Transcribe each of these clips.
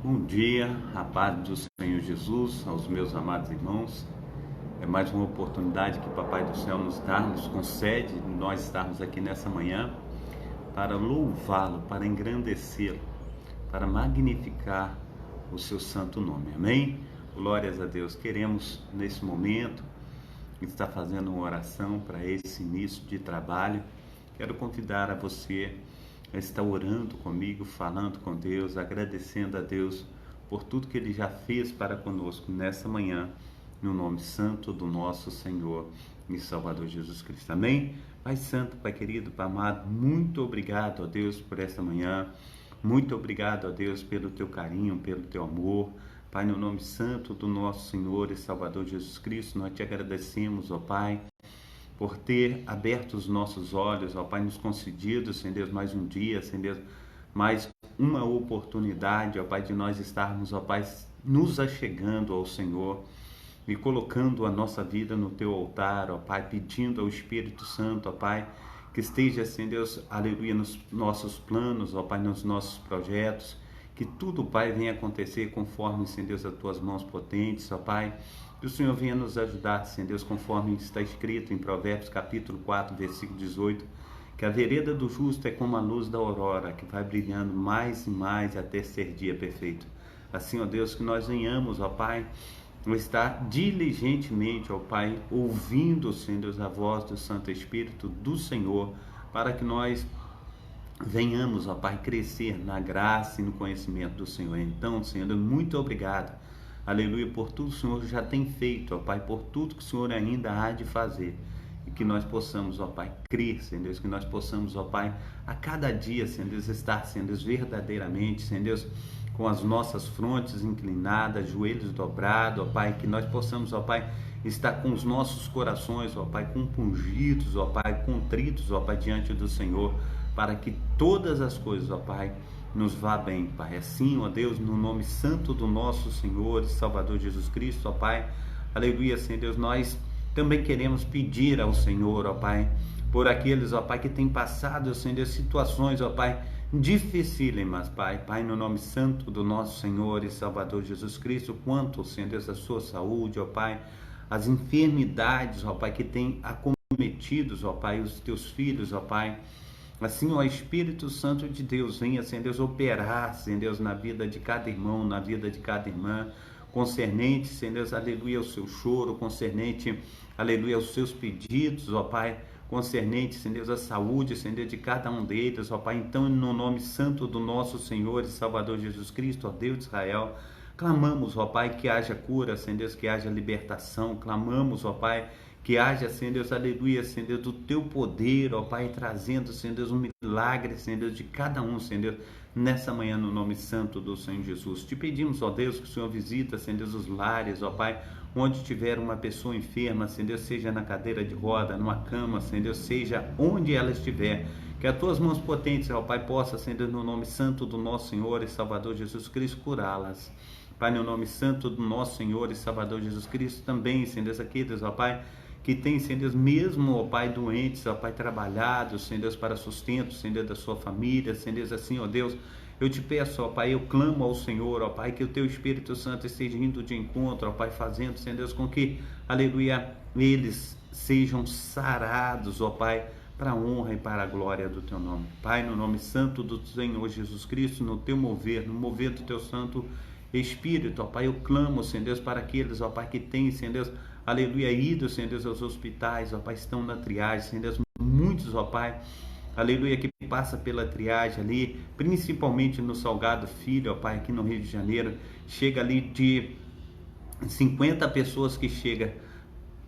Bom dia, a paz do Senhor Jesus, aos meus amados irmãos. É mais uma oportunidade que o Papai do Céu nos concede, nós estarmos aqui nessa manhã para louvá-lo, para engrandecê-lo, para magnificar o seu santo nome. Amém? Glórias a Deus. Queremos, nesse momento, estar fazendo uma oração para esse início de trabalho. Quero convidar a você está orando comigo, falando com Deus, agradecendo a Deus por tudo que Ele já fez para conosco nessa manhã, no nome santo do nosso Senhor e Salvador Jesus Cristo. Amém? Pai Santo, Pai querido, Pai amado, muito obrigado a Deus por esta manhã, muito obrigado a Deus pelo Teu carinho, pelo Teu amor. Pai, no nome santo do nosso Senhor e Salvador Jesus Cristo, nós Te agradecemos, ó Pai, por ter aberto os nossos olhos, ó Pai, nos concedido, Senhor Deus, mais um dia, Senhor Deus, mais uma oportunidade, ó Pai, de nós estarmos, ó Pai, nos achegando ao Senhor e colocando a nossa vida no Teu altar, ó Pai, pedindo ao Espírito Santo, ó Pai, que esteja, Senhor Deus, aleluia, nos nossos planos, ó Pai, nos nossos projetos, que tudo, Pai, venha acontecer conforme, Senhor Deus, as Tuas mãos potentes, ó Pai. Que o Senhor venha nos ajudar, Senhor Deus, conforme está escrito em Provérbios capítulo 4, versículo 18, que a vereda do justo é como a luz da aurora, que vai brilhando mais e mais até ser dia perfeito. Assim, ó Deus, que nós venhamos, ó Pai, estar diligentemente, ó Pai, ouvindo, Senhor Deus, a voz do Santo Espírito do Senhor, para que nós venhamos, ó Pai, crescer na graça e no conhecimento do Senhor. Então, Senhor, muito obrigado. Aleluia, por tudo que o Senhor já tem feito, ó Pai, por tudo que o Senhor ainda há de fazer. E que nós possamos, ó Pai, crer, Senhor Deus, que nós possamos, ó Pai, a cada dia, Senhor Deus, estar, Senhor Deus, verdadeiramente, Senhor Deus, com as nossas frontes inclinadas, joelhos dobrados, ó Pai, que nós possamos, ó Pai, estar com os nossos corações, ó Pai, compungidos, ó Pai, contritos, ó Pai, diante do Senhor, para que todas as coisas, ó Pai, nos vá bem, Pai. Assim, ó Deus, no nome santo do nosso Senhor e Salvador Jesus Cristo, ó Pai, aleluia, Senhor Deus, nós também queremos pedir ao Senhor, ó Pai, por aqueles, ó Pai, que têm passado, Senhor Deus, situações, ó Pai, dificílimas, Pai, Pai, no nome santo do nosso Senhor e Salvador Jesus Cristo, quanto, Senhor Deus, a sua saúde, ó Pai, as enfermidades, ó Pai, que têm acometidos, ó Pai, os teus filhos, ó Pai. Assim, ó Espírito Santo de Deus, venha, Senhor Deus, operar, Senhor Deus, na vida de cada irmão, na vida de cada irmã, concernente, Senhor Deus, aleluia, ao seu choro, concernente, aleluia, aos seus pedidos, ó Pai, concernente, Senhor Deus, a saúde, Senhor Deus, de cada um deles, ó Pai. Então, no nome santo do nosso Senhor e Salvador Jesus Cristo, ó Deus de Israel, clamamos, ó Pai, que haja cura, Senhor Deus, que haja libertação, clamamos, ó Pai, que haja, Senhor Deus, aleluia, Senhor Deus, do Teu poder, ó Pai, trazendo, Senhor Deus, um milagre, Senhor Deus, de cada um, Senhor Deus, nessa manhã, no nome santo do Senhor Jesus. Te pedimos, ó Deus, que o Senhor visita, Senhor Deus, os lares, ó Pai, onde tiver uma pessoa enferma, Senhor Deus, seja na cadeira de roda, numa cama, Senhor Deus, seja onde ela estiver, que as Tuas mãos potentes, ó Pai, possa, Senhor Deus, no nome santo do nosso Senhor e Salvador Jesus Cristo, curá-las. Pai, no nome santo do nosso Senhor e Salvador Jesus Cristo, também, Senhor Deus, aqueles, ó Pai, que tem, Senhor Deus, mesmo, ó Pai, doentes, ó Pai, trabalhados, Senhor Deus, para sustento, Senhor Deus, da sua família, Senhor Deus, assim, ó Deus, eu te peço, ó Pai, eu clamo ao Senhor, ó Pai, que o Teu Espírito Santo esteja indo de encontro, ó Pai, fazendo, Senhor Deus, com que, aleluia, eles sejam sarados, ó Pai, para a honra e para a glória do Teu nome. Pai, no nome santo do Senhor Jesus Cristo, no Teu mover, no mover do Teu Santo Espírito, ó Pai, eu clamo, Senhor Deus, para aqueles, ó Pai, que têm, Senhor Deus, aleluia, ido, Senhor Deus, aos hospitais, ó Pai, estão na triagem, Senhor Deus, muitos, ó Pai, aleluia, que passa pela triagem ali, principalmente no Salgado Filho, ó Pai, aqui no Rio de Janeiro, chega ali de 50 pessoas que chegam,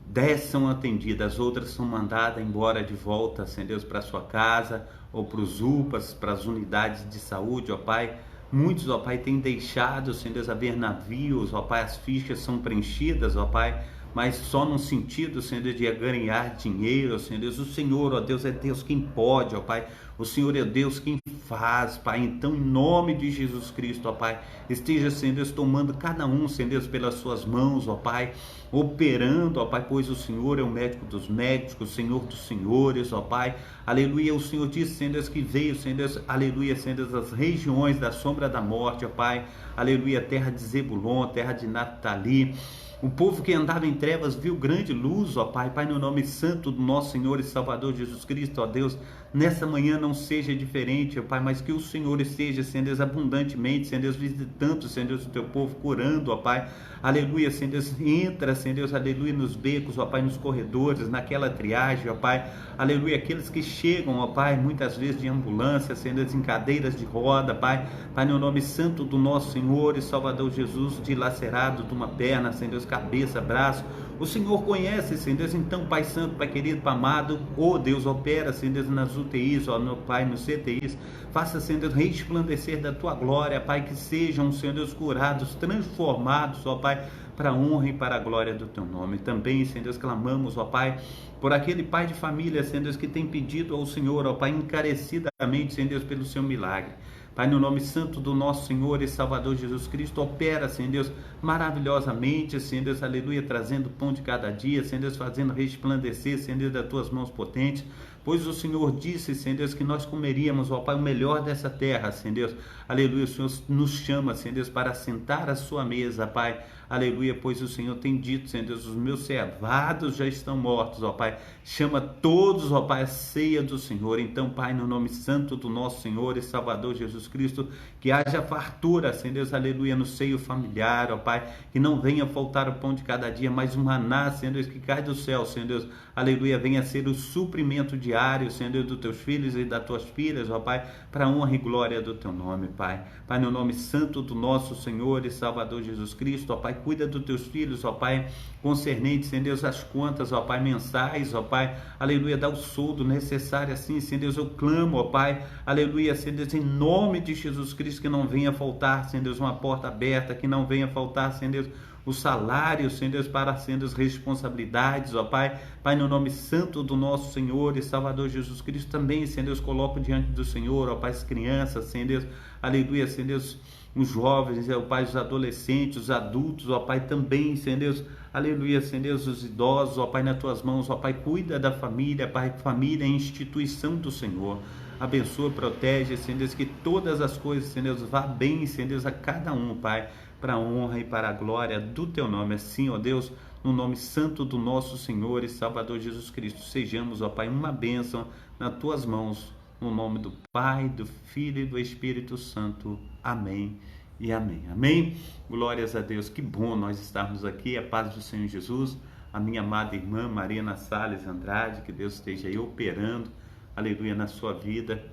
10 são atendidas, as outras são mandadas embora de volta, Senhor Deus, para sua casa, ou para os UPAs, para as unidades de saúde, ó Pai. Muitos, ó Pai, têm deixado, Senhor Deus, haver navios, ó Pai, as fichas são preenchidas, ó Pai, mas só num sentido, Senhor Deus, de ganhar dinheiro, Senhor Deus. O Senhor, ó Deus, é Deus quem pode, ó Pai. O Senhor é Deus quem faz, Pai. Então, em nome de Jesus Cristo, ó Pai, esteja, Senhor Deus, tomando cada um, Senhor Deus, pelas suas mãos, ó Pai, operando, ó Pai, pois o Senhor é o médico dos médicos, o Senhor dos senhores, ó Pai. Aleluia. O Senhor disse, Senhor Deus, que veio, Senhor Deus, aleluia, Senhor Deus, das regiões da sombra da morte, ó Pai. Aleluia, terra de Zebulon, terra de Naphtali. O povo que andava em trevas viu grande luz, ó Pai. Pai, no nome santo do nosso Senhor e Salvador Jesus Cristo, ó Deus, nessa manhã não seja diferente, ó Pai, mas que o Senhor esteja, Senhor Deus, abundantemente, Senhor Deus, visitando, Senhor Deus, o teu povo, curando, ó Pai. Aleluia, Senhor Deus, entra, Senhor Deus, aleluia, nos becos, ó Pai, nos corredores, naquela triagem, ó Pai. Aleluia, aqueles que chegam, ó Pai, muitas vezes de ambulância, Senhor Deus, em cadeiras de roda, Pai. Pai, no nome santo do nosso Senhor e Salvador Jesus, dilacerado de uma perna, Senhor Deus, cabeça, braço. O Senhor conhece, Senhor Deus. Então, Pai Santo, Pai querido, Pai amado, ó Deus, opera, Senhor Deus, nas UTIs, ó no Pai, nos CTIs. Faça, Senhor Deus, resplandecer da tua glória, Pai, que sejam, Senhor Deus, curados, transformados, ó Pai, para a honra e para a glória do teu nome. Também, Senhor Deus, clamamos, ó Pai, por aquele pai de família, Senhor Deus, que tem pedido ao Senhor, ó Pai, encarecidamente, Senhor Deus, pelo seu milagre. Pai, no nome santo do nosso Senhor e Salvador Jesus Cristo, opera, Senhor Deus, maravilhosamente, Senhor Deus, aleluia, trazendo pão de cada dia, Senhor Deus, fazendo resplandecer, Senhor Deus, das tuas mãos potentes, pois o Senhor disse, Senhor Deus, que nós comeríamos, ó Pai, o melhor dessa terra, Senhor Deus, aleluia, o Senhor nos chama, Senhor Deus, para sentar à sua mesa, Pai, aleluia, pois o Senhor tem dito, Senhor Deus, os meus cevados já estão mortos, ó Pai, chama todos, ó Pai, a ceia do Senhor. Então, Pai, no nome santo do nosso Senhor e Salvador Jesus Cristo, que haja fartura, Senhor Deus, aleluia, no seio familiar, ó Pai, que não venha faltar o pão de cada dia, mas o maná, Senhor Deus, que cai do céu, Senhor Deus, aleluia, venha ser o suprimento diário, Senhor Deus, dos teus filhos e das tuas filhas, ó Pai, para a honra e glória do teu nome, Pai. Pai, no nome santo do nosso Senhor e Salvador Jesus Cristo, ó Pai, cuida dos teus filhos, ó Pai, concernente, Senhor Deus, as contas, ó Pai, mensais, ó Pai, aleluia, dá o soldo necessário assim, Senhor Deus, eu clamo, ó Pai, aleluia, Senhor Deus, em nome de Jesus Cristo, que não venha faltar, Senhor Deus, uma porta aberta, que não venha faltar, Senhor Deus, o salário, Senhor Deus, para, Senhor Deus, responsabilidades, ó Pai. Pai, no nome santo do nosso Senhor e Salvador Jesus Cristo, também, Senhor Deus, coloco diante do Senhor, ó Pai, as crianças, Senhor Deus, aleluia, Senhor Deus, os jovens, ó Pai, os adolescentes, os adultos, ó Pai, também, Senhor Deus, aleluia, Senhor Deus, os idosos, ó Pai, nas tuas mãos, ó Pai, cuida da família, Pai, família é instituição do Senhor. Abençoa, protege, Senhor Deus, que todas as coisas, Senhor Deus, vá bem, Senhor Deus, a cada um, Pai, para a honra e para a glória do teu nome. Assim, ó Deus, no nome santo do nosso Senhor e Salvador Jesus Cristo, sejamos, ó Pai, uma bênção nas tuas mãos, no nome do Pai, do Filho e do Espírito Santo. Amém e amém. Amém. Glórias a Deus. Que bom nós estarmos aqui. A paz do Senhor Jesus. A minha amada irmã Mariana Salles Andrade, que Deus esteja aí operando, aleluia, na sua vida,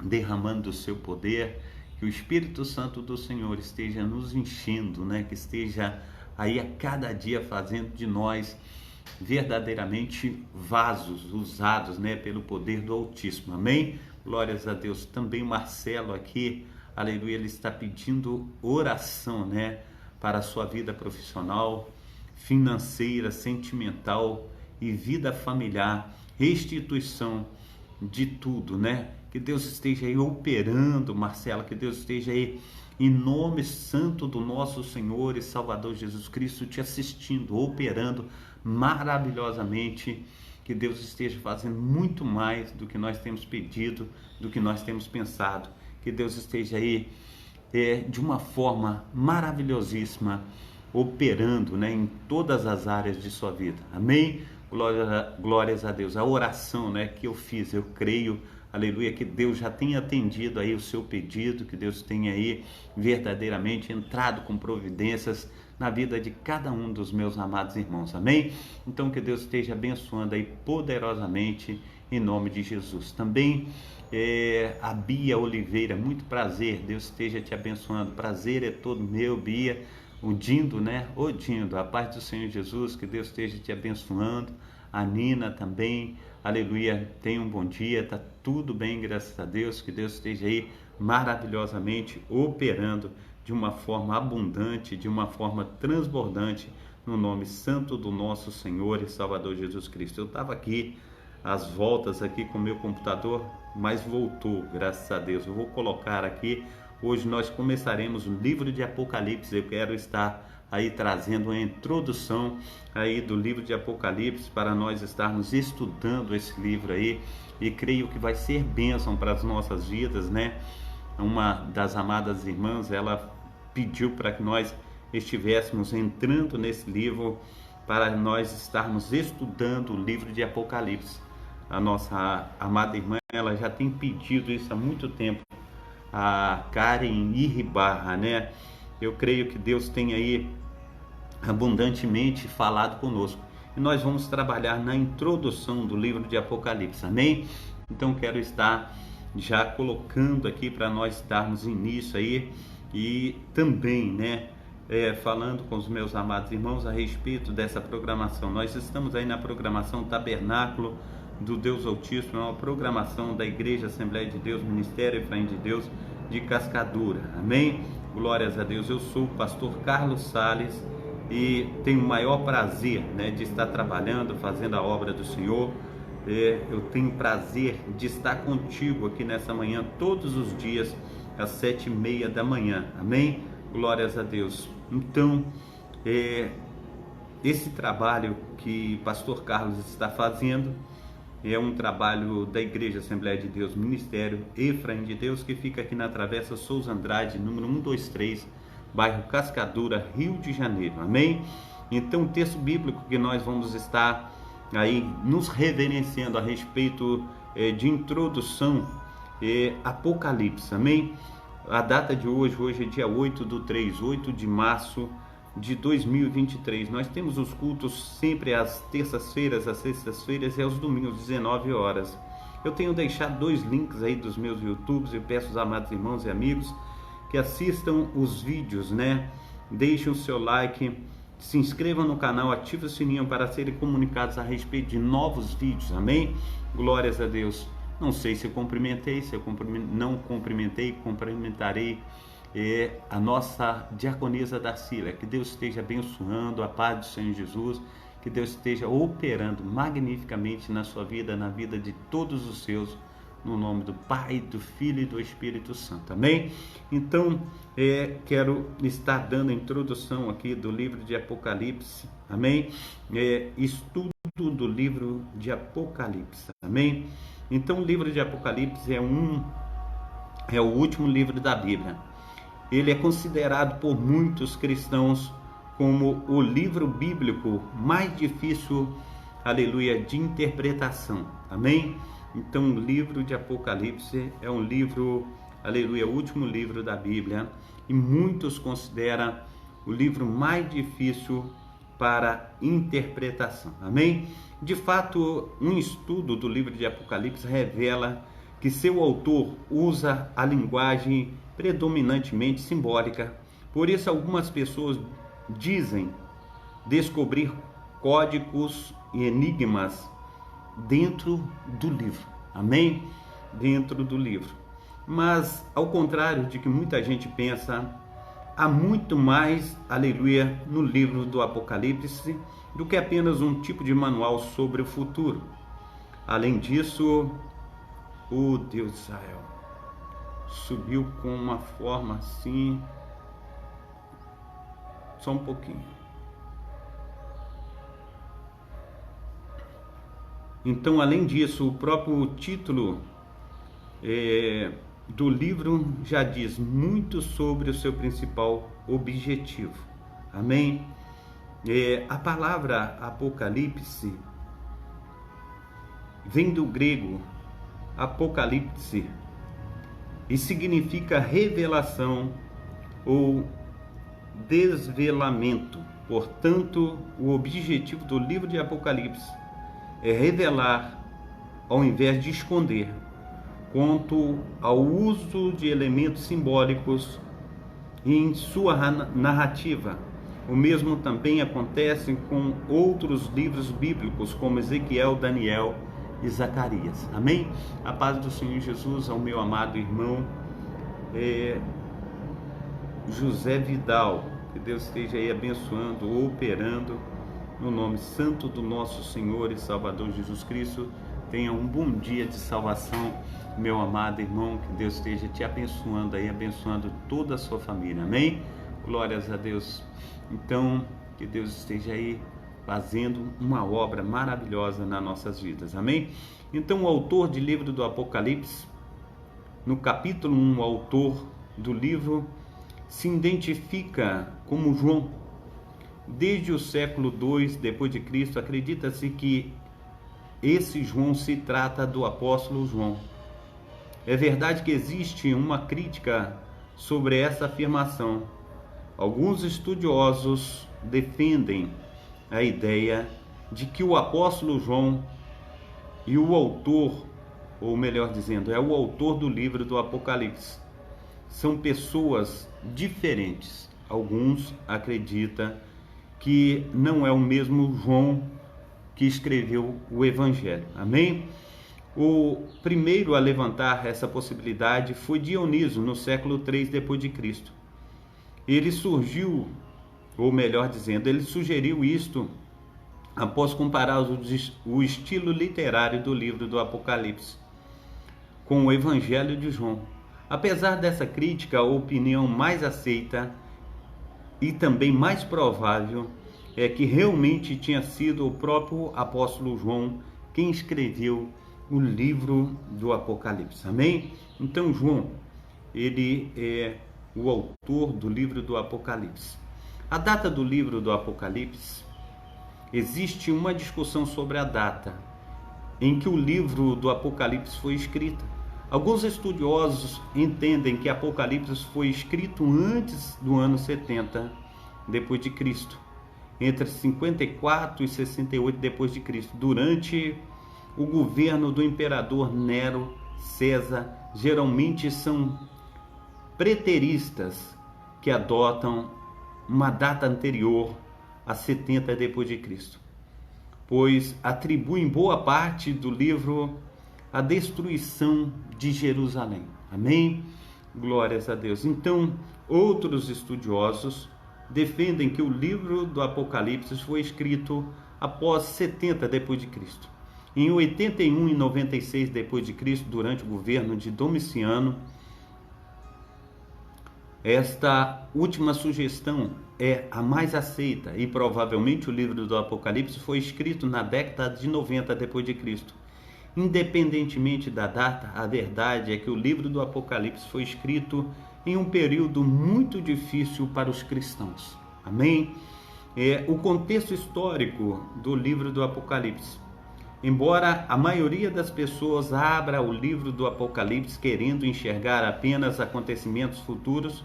derramando o seu poder, que o Espírito Santo do Senhor esteja nos enchendo, né? Que esteja aí a cada dia fazendo de nós verdadeiramente vasos usados, né, pelo poder do Altíssimo. Amém? Glórias a Deus. Também Marcelo aqui, aleluia, ele está pedindo oração, né, para a sua vida profissional, financeira, sentimental e vida familiar, restituição de tudo, né? Que Deus esteja aí operando, Marcelo, que Deus esteja aí em nome santo do nosso Senhor e Salvador Jesus Cristo te assistindo, operando maravilhosamente, que Deus esteja fazendo muito mais do que nós temos pedido, do que nós temos pensado, que Deus esteja aí de uma forma maravilhosíssima, operando, né, em todas as áreas de sua vida. Amém? Glórias a Deus. A oração, né, que eu fiz, eu creio, aleluia, que Deus já tenha atendido aí o seu pedido, que Deus tenha aí verdadeiramente entrado com providências na vida de cada um dos meus amados irmãos. Amém? Então que Deus esteja abençoando aí poderosamente em nome de Jesus. Também a Bia Oliveira, muito prazer, Deus esteja te abençoando. Prazer é todo meu, Bia. O Dindo, né? O Dindo, a paz do Senhor Jesus, que Deus esteja te abençoando. A Nina também, aleluia, tenha um bom dia, tá tudo bem, graças a Deus, que Deus esteja aí maravilhosamente operando de uma forma abundante, de uma forma transbordante no nome santo do nosso Senhor e Salvador Jesus Cristo. Eu estava aqui, às voltas aqui com o meu computador, mas voltou, graças a Deus. Eu vou colocar aqui, hoje nós começaremos o livro de Apocalipse. Eu quero estar aí trazendo uma introdução aí do livro de Apocalipse para nós estarmos estudando esse livro aí, e creio que vai ser bênção para as nossas vidas, né? Uma das amadas irmãs, ela pediu para que nós estivéssemos entrando nesse livro para nós estarmos estudando o livro de Apocalipse. A nossa amada irmã, ela já tem pedido isso há muito tempo, a Karen Iribarra, né? Eu creio que Deus tem aí abundantemente falado conosco, e nós vamos trabalhar na introdução do livro de Apocalipse, amém? Então quero estar já colocando aqui para nós darmos início aí, e também, né, falando com os meus amados irmãos a respeito dessa programação. Nós estamos aí na programação Tabernáculo do Deus Altíssimo, é uma programação da Igreja Assembleia de Deus, Ministério Efraim de Deus de Cascadura, amém? Glórias a Deus. Eu sou o pastor Carlos Salles e tenho o maior prazer, né, de estar trabalhando, fazendo a obra do Senhor. Eu tenho prazer de estar contigo aqui nessa manhã, todos os dias, às 7h30 da manhã, amém? Glórias a Deus. Então, esse trabalho que pastor Carlos está fazendo é um trabalho da Igreja Assembleia de Deus, Ministério Efraim de Deus, que fica aqui na Travessa Souza Andrade, número 123, bairro Cascadura, Rio de Janeiro, amém? Então, o texto bíblico que nós vamos estar aí nos reverenciando a respeito de introdução, Apocalipse, amém? A data de hoje é dia 8 de março de 2023. Nós temos os cultos sempre às terças-feiras, às sextas-feiras e aos domingos, 19 horas. Eu tenho deixado 2 links aí dos meus YouTubes. Eu peço aos amados irmãos e amigos que assistam os vídeos, né? Deixem o seu like, se inscrevam no canal, ative o sininho para serem comunicados a respeito de novos vídeos, amém? Glórias a Deus. Não sei se eu cumprimentei, não cumprimentei, cumprimentarei a nossa diaconisa Darcília. Que Deus esteja abençoando, a paz do Senhor Jesus, que Deus esteja operando magnificamente na sua vida, na vida de todos os seus, no nome do Pai, do Filho e do Espírito Santo, amém? Então, quero estar dando a introdução aqui do livro de Apocalipse, amém? Estudo do livro de Apocalipse, amém? Então, o livro de Apocalipse é o último livro da Bíblia. Ele é considerado por muitos cristãos como o livro bíblico mais difícil, aleluia, de interpretação, amém? Então, o livro de Apocalipse é um livro, aleluia, o último livro da Bíblia, e muitos consideram o livro mais difícil para interpretação, amém? De fato, um estudo do livro de Apocalipse revela que seu autor usa a linguagem predominantemente simbólica. Por isso, algumas pessoas dizem descobrir códigos e enigmas dentro do livro, amém? Dentro do livro. Mas, ao contrário de que muita gente pensa, há muito mais, aleluia, no livro do Apocalipse do que apenas um tipo de manual sobre o futuro. Além disso, o Deus de Israel subiu com uma forma assim, só um pouquinho. Então, além disso, o próprio título do livro já diz muito sobre o seu principal objetivo, amém? A palavra Apocalipse vem do grego apocalipse e significa revelação ou desvelamento. Portanto, o objetivo do livro de Apocalipse é revelar, ao invés de esconder, quanto ao uso de elementos simbólicos em sua narrativa. O mesmo também acontece com outros livros bíblicos, como Ezequiel, Daniel e Zacarias. Amém? A paz do Senhor Jesus ao meu amado irmão José Vidal. Que Deus esteja aí abençoando, operando, no nome santo do nosso Senhor e Salvador Jesus Cristo. Tenha um bom dia de salvação, meu amado irmão. Que Deus esteja te abençoando aí, abençoando toda a sua família. Amém? Glórias a Deus. Então, que Deus esteja aí fazendo uma obra maravilhosa nas nossas vidas. Amém? Então, o autor do livro do Apocalipse, no capítulo 1, o autor do livro se identifica como João. Desde o século II depois de Cristo, acredita-se que esse João se trata do apóstolo João. É verdade que existe uma crítica sobre essa afirmação. Alguns estudiosos defendem a ideia de que o apóstolo João e o autor, ou melhor dizendo, é o autor do livro do Apocalipse, são pessoas diferentes. Alguns acreditam que não é o mesmo João que escreveu o Evangelho. Amém? O primeiro a levantar essa possibilidade foi Dionísio, no século III depois de Cristo. Ele surgiu, ou melhor dizendo, ele sugeriu isto após comparar o estilo literário do livro do Apocalipse com o Evangelho de João. Apesar dessa crítica, a opinião mais aceita e também mais provável é que realmente tinha sido o próprio apóstolo João quem escreveu o livro do Apocalipse. Amém? Então João, ele é o autor do livro do Apocalipse. A data do livro do Apocalipse, existe uma discussão sobre a data em que o livro do Apocalipse foi escrito. Alguns estudiosos entendem que Apocalipse foi escrito antes do ano 70 depois de Cristo, entre 54 e 68 depois de Cristo, durante o governo do imperador Nero César. Geralmente são preteristas que adotam uma data anterior a 70 depois de Cristo, pois atribuem boa parte do livro à destruição de Jerusalém. Amém? Glórias a Deus. Então, outros estudiosos defendem que o livro do Apocalipse foi escrito após 70 depois de Cristo. Em 81 e 96 depois de Cristo, durante o governo de Domiciano. Esta última sugestão é a mais aceita e provavelmente o livro do Apocalipse foi escrito na década de 90 depois de Cristo. Independentemente da data, a verdade é que o livro do Apocalipse foi escrito em um período muito difícil para os cristãos. Amém? O contexto histórico do livro do Apocalipse. Embora a maioria das pessoas abra o livro do Apocalipse querendo enxergar apenas acontecimentos futuros,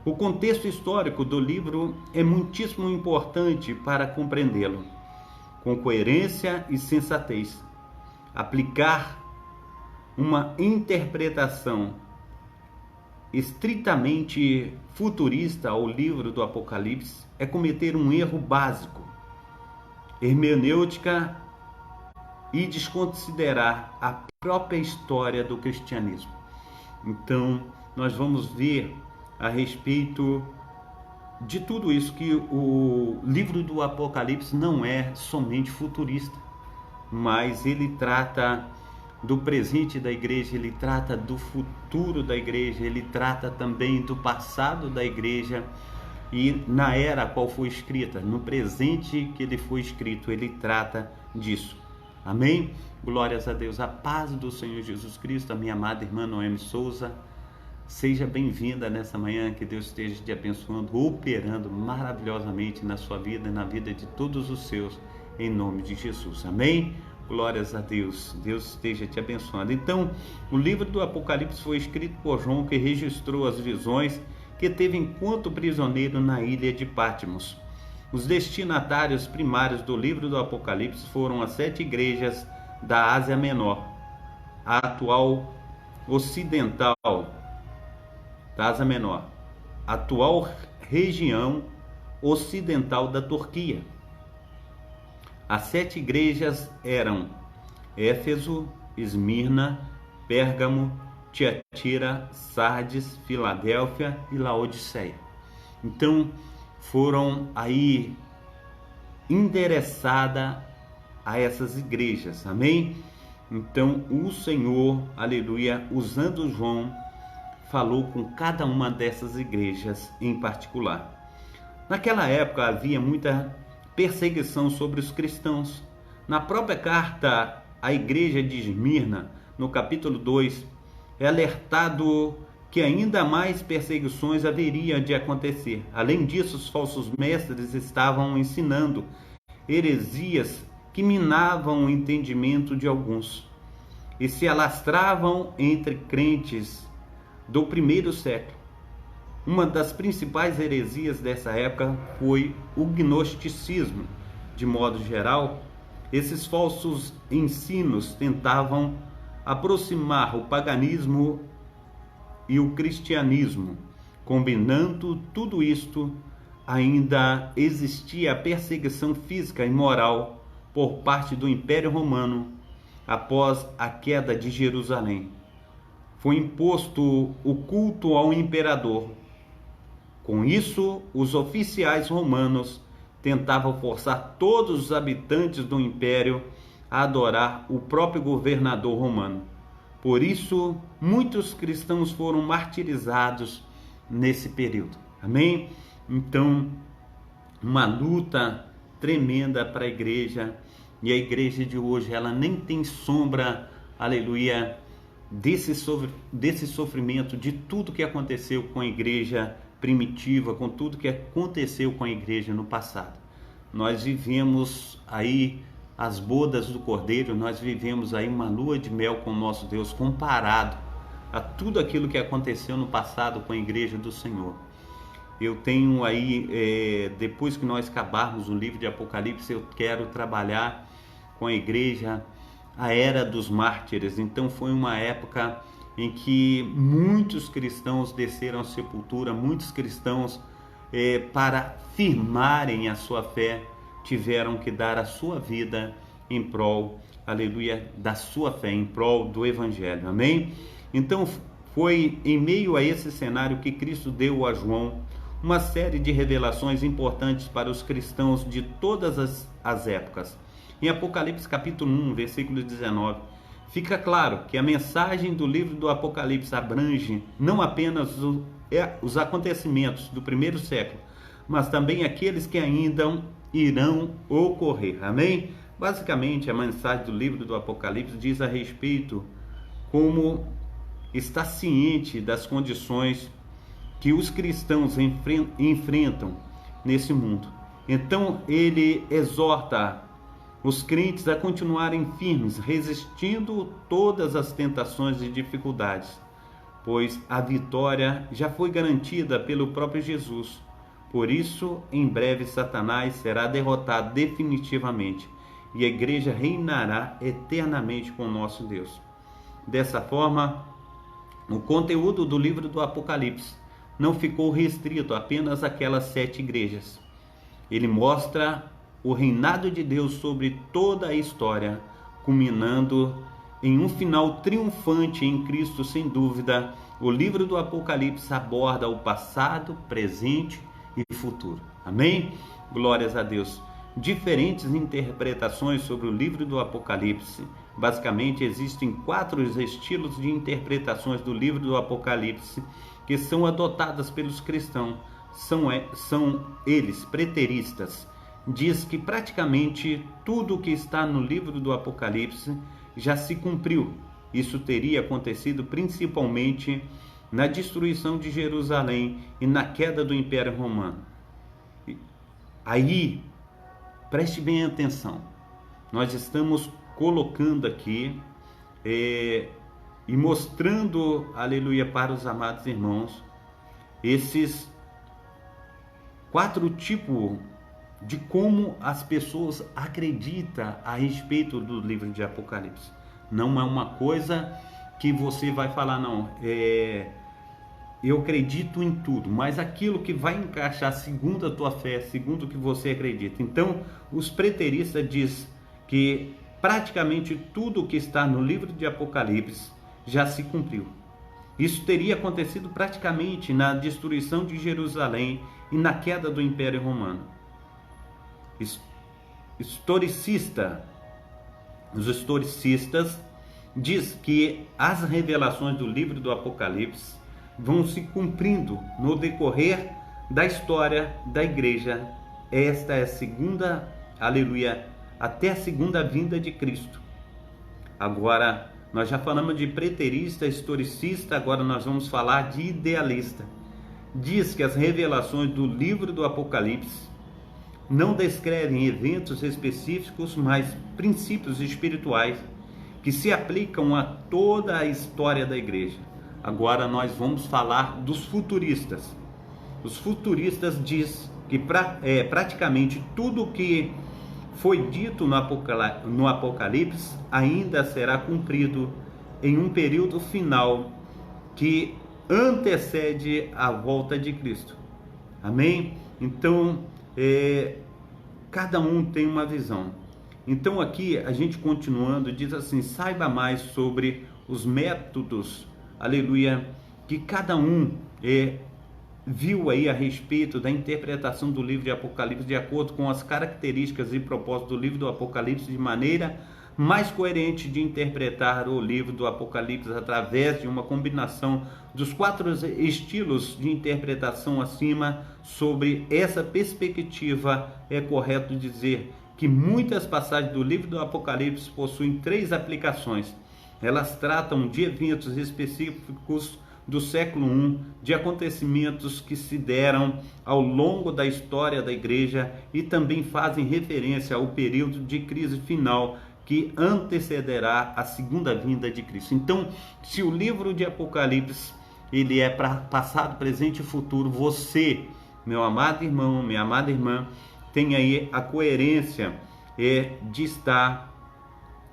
o contexto histórico do livro é muitíssimo importante para compreendê-lo com coerência e sensatez. Aplicar uma interpretação estritamente futurista ao livro do Apocalipse é cometer um erro básico, hermenêutica, e desconsiderar a própria história do cristianismo. Então, nós vamos ver a respeito de tudo isso, que o livro do Apocalipse não é somente futurista, mas ele trata do presente da igreja, ele trata do futuro da igreja, ele trata também do passado da igreja e na era a qual foi escrita, no presente que ele foi escrito, ele trata disso. Amém? Glórias a Deus. A paz do Senhor Jesus Cristo, a minha amada irmã Noemi Souza, seja bem-vinda nessa manhã, que Deus esteja te abençoando, operando maravilhosamente na sua vida e na vida de todos os seus, em nome de Jesus. Amém? Glórias a Deus. Deus esteja te abençoando. Então, o livro do Apocalipse foi escrito por João, que registrou as visões que teve enquanto prisioneiro na ilha de Patmos. Os destinatários primários do livro do Apocalipse foram as 7 igrejas da Ásia Menor, a atual ocidental da Ásia Menor, atual região ocidental da Turquia. As 7 igrejas eram Éfeso, Esmirna, Pérgamo, Tiatira, Sardes, Filadélfia e Laodiceia. Então, foram aí endereçadas a essas igrejas, amém? Então o Senhor, aleluia, usando João, falou com cada uma dessas igrejas em particular. Naquela época havia muita perseguição sobre os cristãos. Na própria carta à igreja de Esmirna, no capítulo 2, é alertado que ainda mais perseguições haveriam de acontecer. Além disso, os falsos mestres estavam ensinando heresias que minavam o entendimento de alguns e se alastravam entre crentes do primeiro século. Uma das principais heresias dessa época foi o gnosticismo. De modo geral, esses falsos ensinos tentavam aproximar o paganismo e o cristianismo. Combinando tudo isto, ainda existia a perseguição física e moral por parte do Império Romano após a queda de Jerusalém. Foi imposto o culto ao imperador. Com isso, os oficiais romanos tentavam forçar todos os habitantes do império a adorar o próprio governador romano. Por isso, muitos cristãos foram martirizados nesse período. Amém? Então, uma luta tremenda para a igreja. E a igreja de hoje, ela nem tem sombra, aleluia, desse sofrimento, de tudo que aconteceu com a igreja primitiva, com tudo que aconteceu com a igreja no passado. Nós vivemos aí as bodas do Cordeiro, nós vivemos aí uma lua de mel com o nosso Deus, comparado a tudo aquilo que aconteceu no passado com a igreja do Senhor. Eu tenho aí, depois que nós acabarmos o livro de Apocalipse, eu quero trabalhar com a igreja a era dos mártires. Então foi uma época em que muitos cristãos desceram à sepultura, muitos cristãos, para firmarem a sua fé, tiveram que dar a sua vida em prol, aleluia, da sua fé, em prol do Evangelho, amém? Então foi em meio a esse cenário que Cristo deu a João uma série de revelações importantes para os cristãos de todas as épocas. Em Apocalipse capítulo 1, versículo 19, fica claro que a mensagem do livro do Apocalipse abrange não apenas os acontecimentos do primeiro século, mas também aqueles que ainda irão ocorrer. Amém? Basicamente, a mensagem do livro do Apocalipse diz a respeito como está ciente das condições que os cristãos enfrentam nesse mundo. Então, ele exorta os crentes a continuarem firmes, resistindo todas as tentações e dificuldades, pois a vitória já foi garantida pelo próprio Jesus. Por isso, em breve, Satanás será derrotado definitivamente e a igreja reinará eternamente com o nosso Deus. Dessa forma, o conteúdo do livro do Apocalipse não ficou restrito apenas àquelas 7 igrejas. Ele mostra o reinado de Deus sobre toda a história, culminando em um final triunfante em Cristo. Sem dúvida, o livro do Apocalipse aborda o passado, presente e futuro. Amém? Glórias a Deus. Diferentes interpretações sobre o livro do Apocalipse. Basicamente, existem 4 estilos de interpretações do livro do Apocalipse que são adotadas pelos cristãos. São eles preteristas. Diz que praticamente tudo o que está no livro do Apocalipse já se cumpriu. Isso teria acontecido principalmente na destruição de Jerusalém e na queda do Império Romano. Aí, preste bem atenção, nós estamos colocando aqui e mostrando, aleluia, para os amados irmãos, esses 4 tipos de como as pessoas acreditam a respeito do livro de Apocalipse. Não é uma coisa que você vai falar, não, eu acredito em tudo, mas aquilo que vai encaixar segundo a tua fé, segundo o que você acredita. Então, os preteristas dizem que praticamente tudo o que está no livro de Apocalipse já se cumpriu. Isso teria acontecido praticamente na destruição de Jerusalém e na queda do Império Romano. Os historicistas diz que as revelações do livro do Apocalipse vão se cumprindo no decorrer da história da igreja. Esta é a segunda, aleluia, até a segunda vinda de Cristo. Agora, nós já falamos de preterista, historicista, agora nós vamos falar de idealista. Diz que as revelações do livro do Apocalipse não descrevem eventos específicos, mas princípios espirituais que se aplicam a toda a história da igreja. Agora nós vamos falar dos futuristas. Os futuristas diz que praticamente tudo que foi dito no Apocalipse ainda será cumprido em um período final que antecede a volta de Cristo. Amém? Então, cada um tem uma visão. Então aqui a gente continuando diz assim: saiba mais sobre os métodos, aleluia, que cada um viu aí a respeito da interpretação do livro de Apocalipse de acordo com as características e propósitos do livro do Apocalipse, de maneira mais coerente de interpretar o livro do Apocalipse através de uma combinação dos 4 estilos de interpretação acima. Sobre essa perspectiva, é correto dizer que muitas passagens do livro do Apocalipse possuem 3 aplicações. Elas tratam de eventos específicos do século I, de acontecimentos que se deram ao longo da história da igreja e também fazem referência ao período de crise final que antecederá a segunda vinda de Cristo. Então, se o livro de Apocalipse ele é para passado, presente e futuro, você, meu amado irmão, minha amada irmã, tem aí a coerência de estar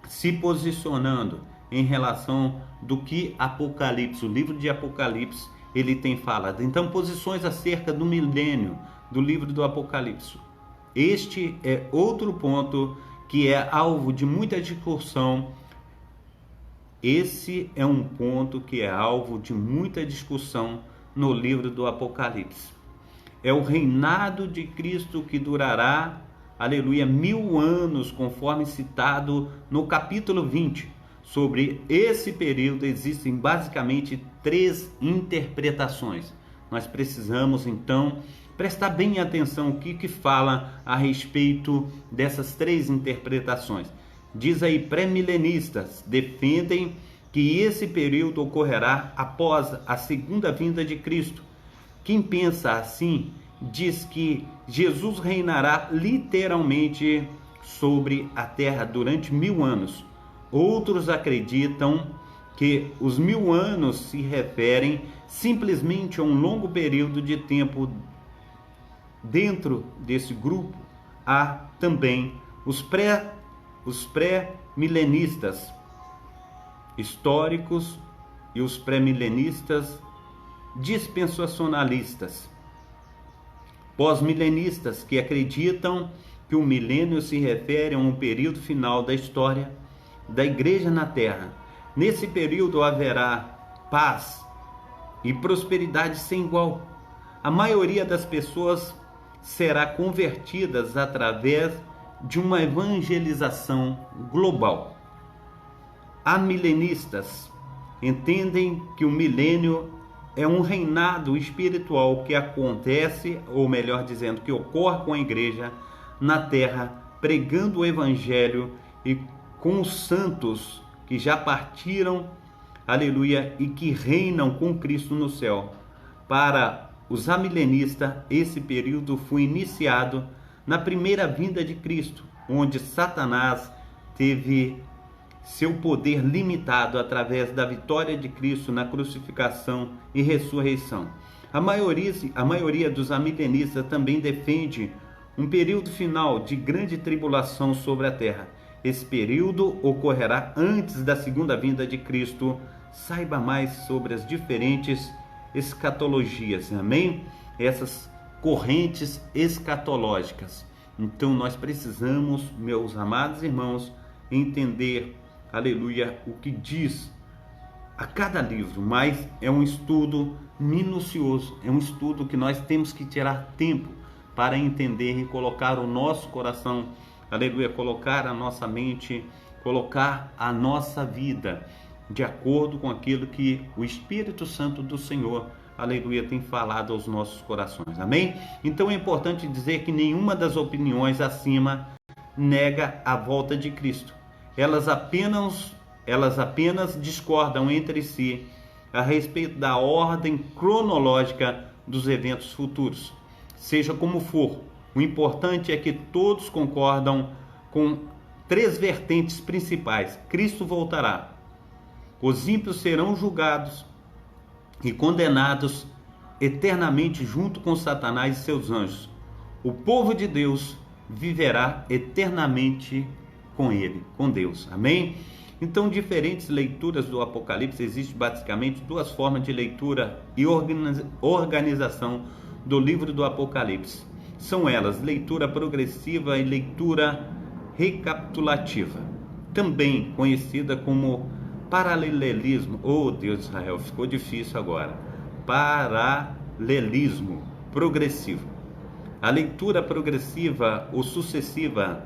se posicionando em relação do que Apocalipse, o livro de Apocalipse, ele tem falado. Então, posições acerca do milênio do livro do Apocalipse. Este é outro ponto que é alvo de muita discussão. Esse é um ponto que é alvo de muita discussão no livro do Apocalipse. É o reinado de Cristo que durará, aleluia, 1000 anos, conforme citado no capítulo 20. Sobre esse período existem basicamente 3 interpretações. Nós precisamos então prestar bem atenção o que fala a respeito dessas 3 interpretações. Diz aí, pré-milenistas defendem que esse período ocorrerá após a segunda vinda de Cristo. Quem pensa assim diz que Jesus reinará literalmente sobre a terra durante 1000 anos. Outros acreditam que os 1000 anos se referem simplesmente a um longo período de tempo. Dentro desse grupo há também os pré-milenistas históricos e os pré-milenistas dispensacionalistas. Pós-milenistas que acreditam que o milênio se refere a um período final da história da igreja na terra. Nesse período haverá paz e prosperidade sem igual. A maioria das pessoas será convertidas através de uma evangelização global. Amilenistas entendem que o milênio é um reinado espiritual que acontece, ou melhor dizendo, que ocorre com a igreja na terra, pregando o evangelho e com os santos que já partiram, aleluia, e que reinam com Cristo no céu. Para os amilenistas, esse período foi iniciado na primeira vinda de Cristo, onde Satanás teve seu poder limitado através da vitória de Cristo na crucificação e ressurreição. A maioria dos amilenistas também defende um período final de grande tribulação sobre a terra. Esse período ocorrerá antes da segunda vinda de Cristo. Saiba mais sobre as diferentes escatologias, amém? Essas correntes escatológicas. Então nós precisamos, meus amados irmãos, entender, aleluia, o que diz a cada livro, mas é um estudo minucioso, é um estudo que nós temos que tirar tempo para entender e colocar o nosso coração, aleluia, colocar a nossa mente, colocar a nossa vida de acordo com aquilo que o Espírito Santo do Senhor, aleluia, tem falado aos nossos corações, amém? Então é importante dizer que nenhuma das opiniões acima nega a volta de Cristo. Elas apenas discordam entre si a respeito da ordem cronológica dos eventos futuros. Seja como for, o importante é que todos concordam com 3 vertentes principais. Cristo voltará. Os ímpios serão julgados e condenados eternamente junto com Satanás e seus anjos. O povo de Deus viverá eternamente com ele, com Deus. Amém? Então, diferentes leituras do Apocalipse, existem basicamente 2 formas de leitura e organização do livro do Apocalipse. São elas leitura progressiva e leitura recapitulativa, também conhecida como paralelismo. Oh, Deus de Israel, ficou difícil agora. Paralelismo progressivo. A leitura progressiva ou sucessiva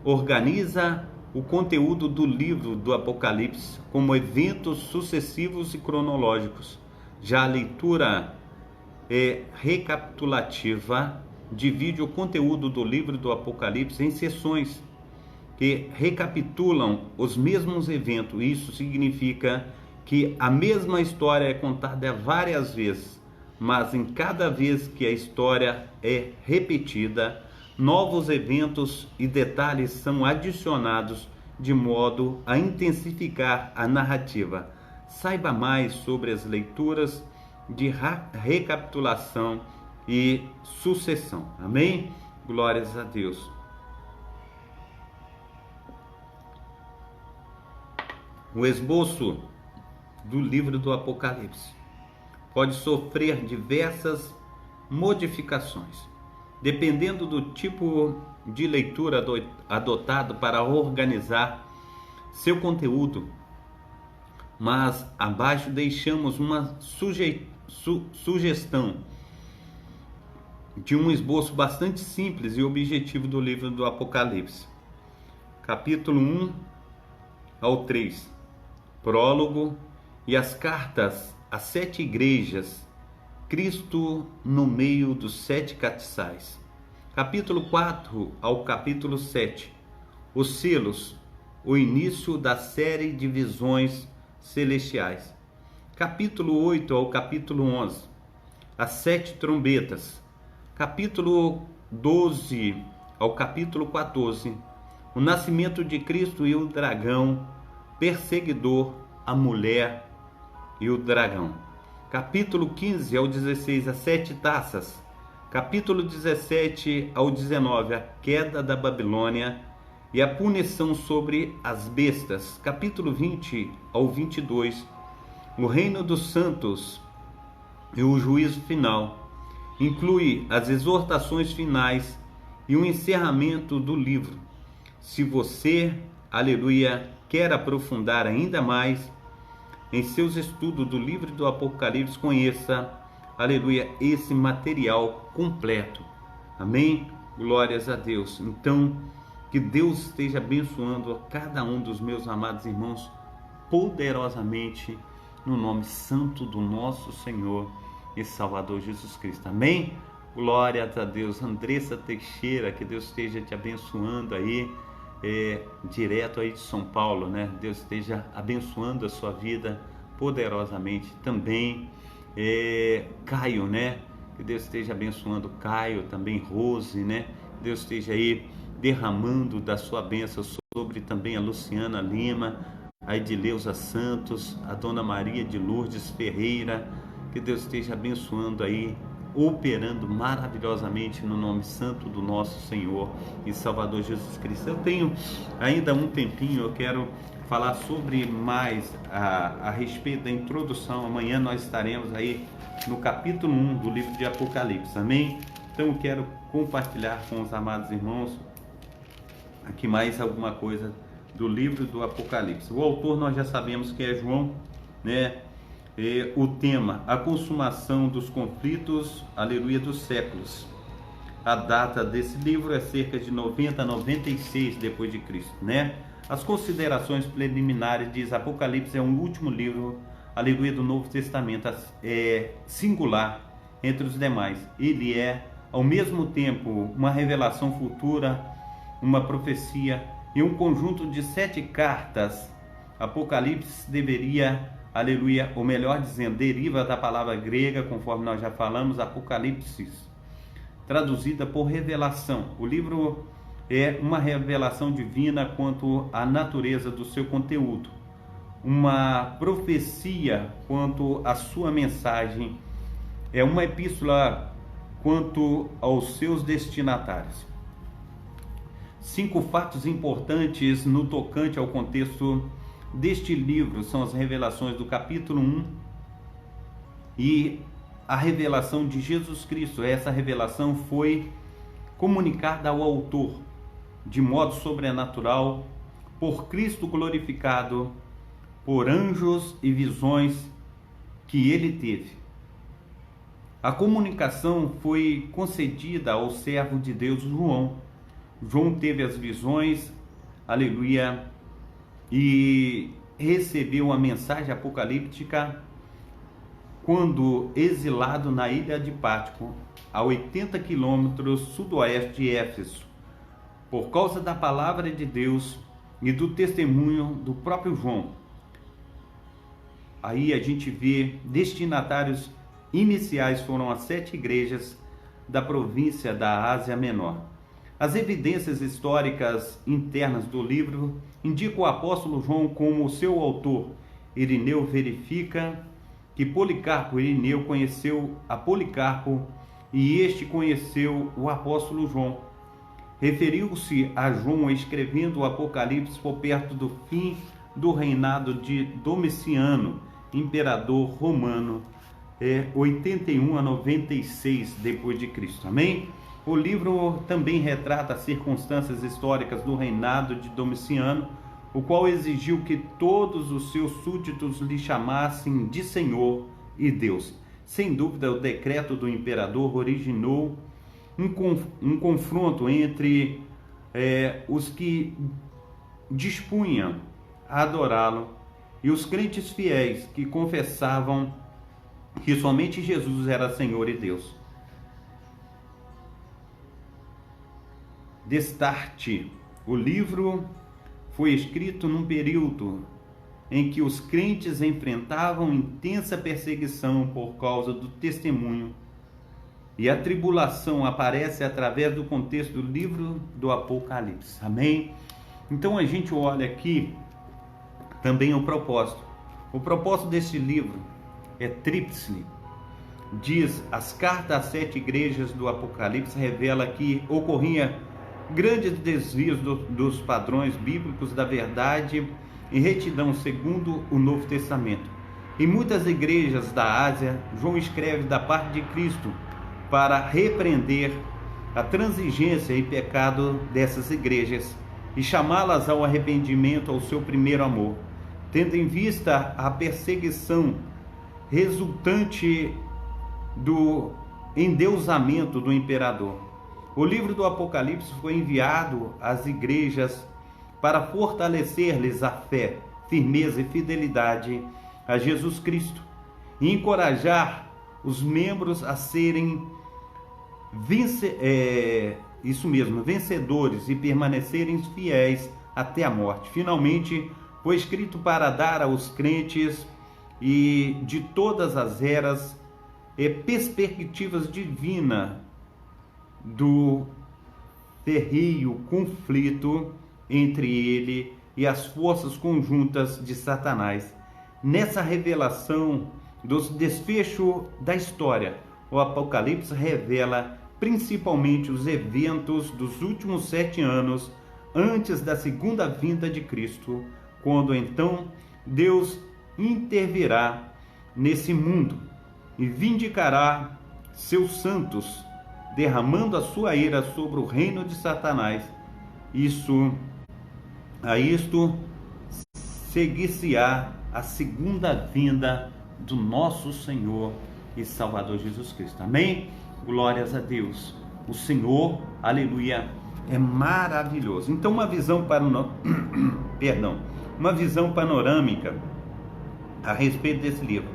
organiza o conteúdo do livro do Apocalipse como eventos sucessivos e cronológicos. Já a leitura recapitulativa divide o conteúdo do livro do Apocalipse em seções que recapitulam os mesmos eventos. Isso significa que a mesma história é contada várias vezes, mas em cada vez que a história é repetida, novos eventos e detalhes são adicionados de modo a intensificar a narrativa. Saiba mais sobre as leituras de recapitulação e sucessão. Amém? Glórias a Deus. O esboço do livro do Apocalipse pode sofrer diversas modificações, dependendo do tipo de leitura adotado para organizar seu conteúdo. Mas abaixo deixamos uma sugestão de um esboço bastante simples e objetivo do livro do Apocalipse. Capítulo 1 ao 3, prólogo e as cartas às 7 igrejas, Cristo no meio dos 7 castiçais. Capítulo 4 ao capítulo 7, os selos, o início da série de visões celestiais. Capítulo 8 ao capítulo 11, as 7 trombetas. Capítulo 12 ao capítulo 14, o nascimento de Cristo e o dragão perseguidor, a mulher e o dragão. Capítulo 15 ao 16, as 7 taças. Capítulo 17 ao 19, a queda da Babilônia e a punição sobre as bestas. Capítulo 20 ao 22, o reino dos santos e o juízo final. Inclui as exortações finais e o encerramento do livro. Se você, aleluia, quer aprofundar ainda mais em seus estudos do livro do Apocalipse, conheça, aleluia, esse material completo. Amém? Glórias a Deus. Então, que Deus esteja abençoando a cada um dos meus amados irmãos poderosamente no nome santo do nosso Senhor e Salvador Jesus Cristo. Amém? Glórias a Deus. Andressa Teixeira, que Deus esteja te abençoando aí, direto aí de São Paulo, né? Deus esteja abençoando a sua vida poderosamente também. Caio, né? Que Deus esteja abençoando Caio, também Rose, né? Deus esteja aí derramando da sua bênção sobre também a Luciana Lima, a Edileuza Santos, a Dona Maria de Lourdes Ferreira. Que Deus esteja abençoando aí, operando maravilhosamente no nome santo do nosso Senhor e Salvador Jesus Cristo. Eu tenho ainda um tempinho, eu quero falar sobre mais a respeito da introdução. Amanhã nós estaremos aí no capítulo 1 do livro de Apocalipse, amém? Então eu quero compartilhar com os amados irmãos aqui mais alguma coisa do livro do Apocalipse. O autor nós já sabemos que é João, né? O tema, a consumação dos conflitos, aleluia, dos séculos. A data desse livro é cerca de 90 a 96 depois de Cristo, né? As considerações preliminares diz: Apocalipse é um último livro, aleluia, do Novo Testamento, singular entre os demais. Ele é, ao mesmo tempo, uma revelação futura, uma profecia e um conjunto de 7 cartas. Apocalipse deveria, aleluia, ou melhor dizendo, deriva da palavra grega, conforme nós já falamos, apocalipsis, traduzida por revelação. O livro é uma revelação divina quanto à natureza do seu conteúdo, uma profecia quanto à sua mensagem, é uma epístola quanto aos seus destinatários. 5 fatos importantes no tocante ao contexto deste livro são as revelações do capítulo 1 e a revelação de Jesus Cristo. Essa revelação foi comunicada ao autor de modo sobrenatural por Cristo glorificado, por anjos e visões que ele teve. A comunicação foi concedida ao servo de Deus João. João teve as visões, aleluia, e recebeu a mensagem apocalíptica quando exilado na ilha de Pátimo, a 80 quilômetros sudoeste de Éfeso, por causa da palavra de Deus e do testemunho do próprio João. Aí a gente vê destinatários iniciais foram as 7 igrejas da província da Ásia Menor. As evidências históricas internas do livro indicam o apóstolo João como seu autor. Irineu verifica que Policarpo e Irineu conheceu a Policarpo e este conheceu o apóstolo João. Referiu-se a João escrevendo o Apocalipse por perto do fim do reinado de Domiciano, imperador romano, 81 a 96 depois de Cristo. Amém? O livro também retrata as circunstâncias históricas do reinado de Domiciano, o qual exigiu que todos os seus súditos lhe chamassem de Senhor e Deus. Sem dúvida, o decreto do imperador originou um confronto entre os que dispunham a adorá-lo e os crentes fiéis que confessavam que somente Jesus era Senhor e Deus. Destarte: o livro foi escrito num período em que os crentes enfrentavam intensa perseguição por causa do testemunho, e a tribulação aparece através do contexto do livro do Apocalipse. Amém? Então a gente olha aqui também o propósito. O propósito deste livro é tríplice. Diz: as cartas às 7 igrejas do Apocalipse revela que ocorria grandes desvios dos padrões bíblicos da verdade e retidão segundo o Novo Testamento. Em muitas igrejas da Ásia, João escreve da parte de Cristo para repreender a transigência e pecado dessas igrejas e chamá-las ao arrependimento, ao seu primeiro amor, tendo em vista a perseguição resultante do endeusamento do imperador. O livro do Apocalipse foi enviado às igrejas para fortalecer-lhes a fé, firmeza e fidelidade a Jesus Cristo e encorajar os membros a serem vencedores e permanecerem fiéis até a morte. Finalmente, foi escrito para dar aos crentes e de todas as eras perspectivas divinas do terrível conflito entre ele e as forças conjuntas de Satanás. Nessa revelação dos desfechos da história, o Apocalipse revela principalmente os eventos dos últimos 7 anos antes da segunda vinda de Cristo, quando então Deus intervirá nesse mundo e vindicará seus santos, derramando a sua ira sobre o reino de Satanás. A isto seguir-se-á a segunda vinda do nosso Senhor e Salvador Jesus Cristo. Amém? Glórias a Deus. O Senhor, aleluia, é maravilhoso. Então, uma visão panorâmica a respeito desse livro.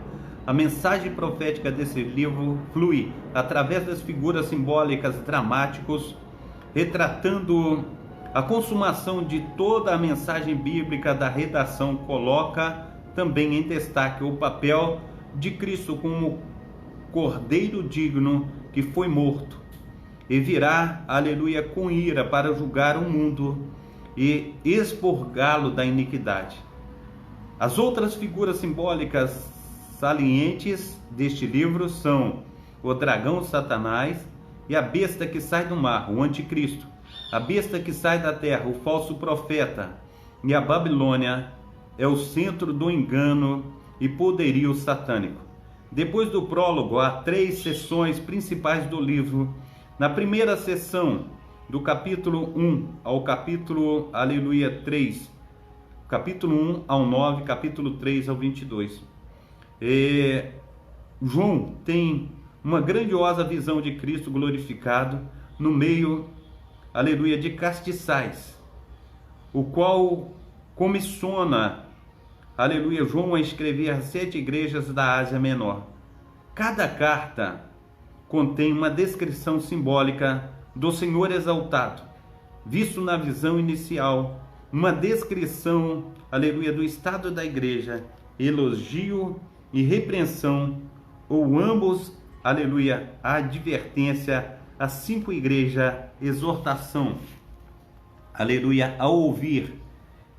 A mensagem profética desse livro flui através das figuras simbólicas dramáticas, retratando a consumação de toda a mensagem bíblica da redação. Coloca também em destaque o papel de Cristo como Cordeiro digno que foi morto e virá, aleluia, com ira para julgar o mundo e expurgá-lo da iniquidade. As outras figuras simbólicas salientes deste livro são o dragão Satanás e a besta que sai do mar, o anticristo, a besta que sai da terra, o falso profeta, e a Babilônia é o centro do engano e poderio satânico. Depois do prólogo, há 3 sessões principais do livro. Na primeira sessão, do capítulo 1 ao capítulo, aleluia, 3, capítulo 1 ao 9, capítulo 3 ao 22. João tem uma grandiosa visão de Cristo glorificado no meio, aleluia, de castiçais, o qual comissiona, aleluia, João a escrever às 7 igrejas da Ásia Menor. Cada carta contém uma descrição simbólica do Senhor exaltado, visto na visão inicial, uma descrição, aleluia, do estado da igreja, elogio e repreensão, ou ambos, aleluia, a advertência às 5 igrejas, exortação, aleluia, a ouvir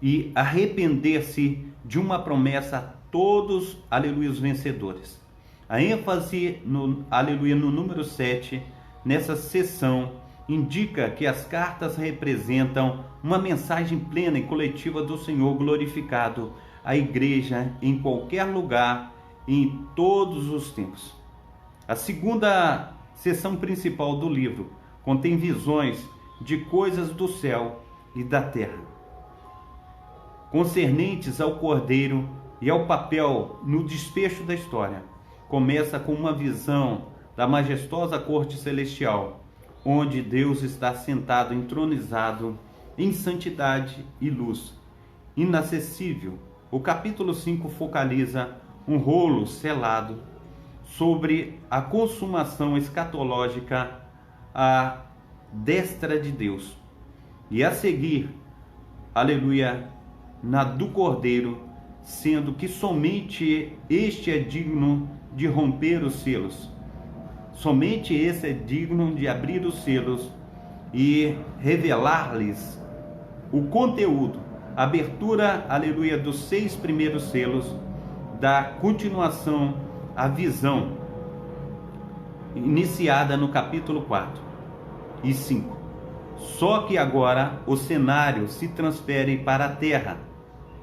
e arrepender-se de uma promessa a todos, aleluia, os vencedores. A ênfase, aleluia, no número 7, nessa sessão, indica que as cartas representam uma mensagem plena e coletiva do Senhor glorificado à igreja em qualquer lugar e em todos os tempos. A segunda sessão principal do livro contém visões de coisas do céu e da terra, concernentes ao Cordeiro e ao papel no desfecho da história. Começa com uma visão da majestosa corte celestial, onde Deus está sentado, entronizado em santidade e luz, inacessível. O capítulo 5 focaliza um rolo selado sobre a consumação escatológica à destra de Deus. E a seguir, aleluia, na do Cordeiro, sendo que somente este é digno de romper os selos. Somente esse é digno de abrir os selos e revelar-lhes o conteúdo, a abertura, aleluia, dos 6 primeiros selos, da continuação, a visão iniciada no capítulo 4 e 5. Só que agora o cenário se transfere para a terra.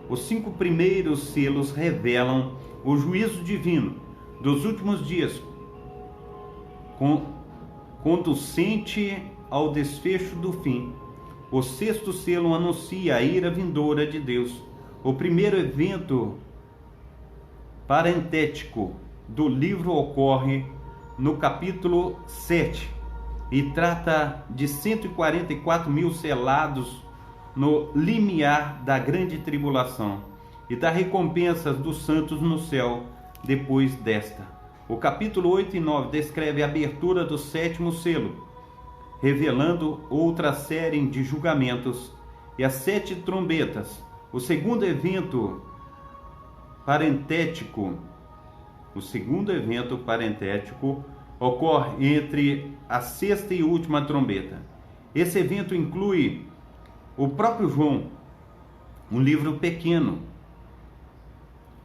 Os 5 primeiros selos revelam o juízo divino dos últimos dias, conducente ao desfecho do fim. O 6º selo anuncia a ira vindoura de Deus. O primeiro evento parentético do livro ocorre no capítulo 7 e trata de 144 mil selados no limiar da grande tribulação e da recompensa dos santos no céu depois desta. O capítulo 8 e 9 descreve a abertura do 7º selo, revelando outra série de julgamentos e as 7 trombetas. O segundo evento parentético ocorre entre a 6ª e última trombeta. Esse evento inclui o próprio João, um livro pequeno,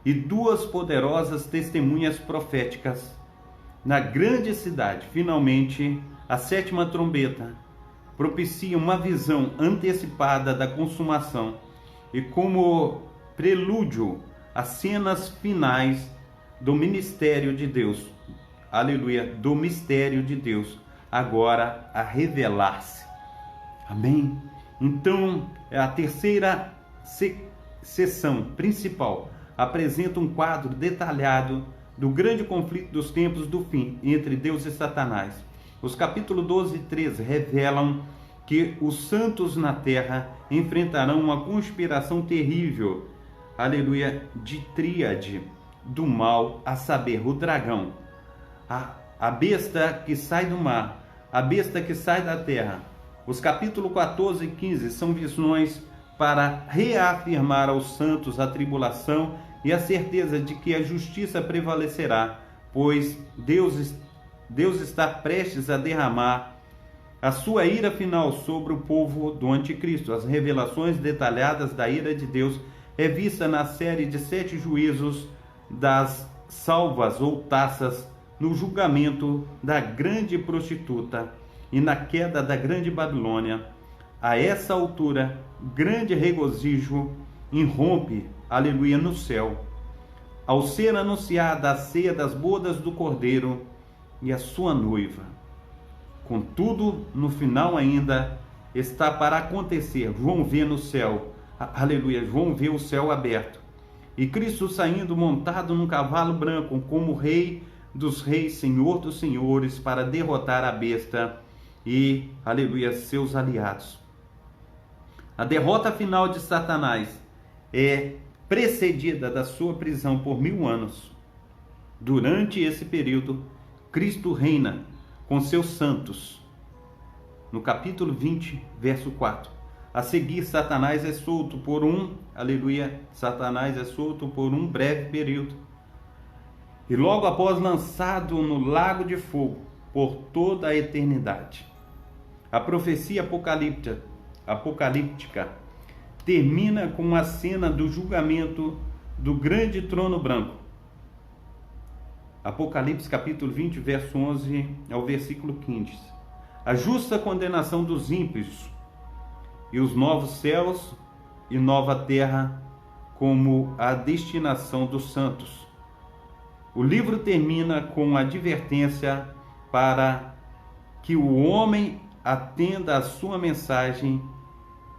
e 2 poderosas testemunhas proféticas na grande cidade. Finalmente, a 7ª trombeta propicia uma visão antecipada da consumação e como prelúdio às cenas finais do ministério de Deus. Aleluia, do mistério de Deus, agora a revelar-se. Amém? Então, a terceira sessão principal apresenta um quadro detalhado do grande conflito dos tempos do fim entre Deus e Satanás. Os capítulos 12 e 13 revelam que os santos na terra enfrentarão uma conspiração terrível, aleluia, de tríade do mal, a saber, o dragão, a besta que sai do mar, a besta que sai da terra. Os capítulos 14 e 15 são visões para reafirmar aos santos a tribulação e a certeza de que a justiça prevalecerá, pois Deus está prestes a derramar a sua ira final sobre o povo do anticristo. As revelações detalhadas da ira de Deus é vista na série de 7 juízos das salvas ou taças, no julgamento da grande prostituta e na queda da grande Babilônia. A essa altura, grande regozijo irrompe, aleluia, no céu, ao ser anunciada a ceia das bodas do Cordeiro e a sua noiva. Contudo, no final ainda está para acontecer. João vê no céu, aleluia, João vê o céu aberto e Cristo saindo montado num cavalo branco, como Rei dos reis, Senhor dos senhores, para derrotar a besta e, aleluia, seus aliados. A derrota final de Satanás é precedida da sua prisão por 1000 anos. Durante esse período, Cristo reina com seus santos. No capítulo 20, verso 4. A seguir, Satanás é solto por Satanás é solto por um breve período. E logo após lançado no lago de fogo por toda a eternidade. A profecia apocalíptica termina com a cena do julgamento do grande trono branco. Apocalipse capítulo 20, verso 11 ao versículo 15. A justa condenação dos ímpios e os novos céus e nova terra como a destinação dos santos. O livro termina com a advertência para que o homem atenda a sua mensagem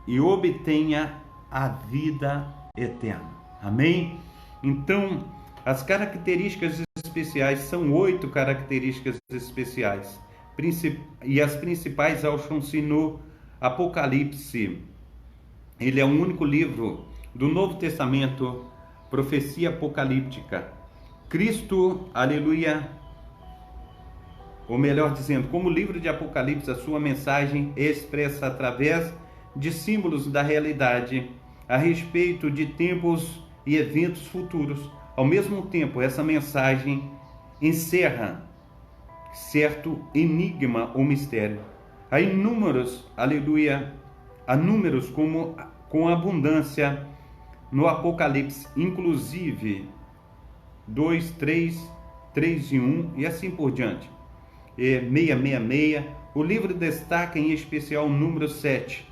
e obtenha a vida eterna. Amém? Então, as características especiais são 8 características especiais. E as principais acham-se no Apocalipse. Ele é o único livro do Novo Testamento, profecia apocalíptica. Cristo, aleluia, ou melhor dizendo, como o livro de Apocalipse, a sua mensagem é expressa através de símbolos da realidade a respeito de tempos e eventos futuros. Ao mesmo tempo, essa mensagem encerra certo enigma ou mistério. Há inúmeros, aleluia, há números com abundância no Apocalipse, inclusive 2, 3, 3 e 1 e assim por diante. 666. O livro destaca em especial o número 7,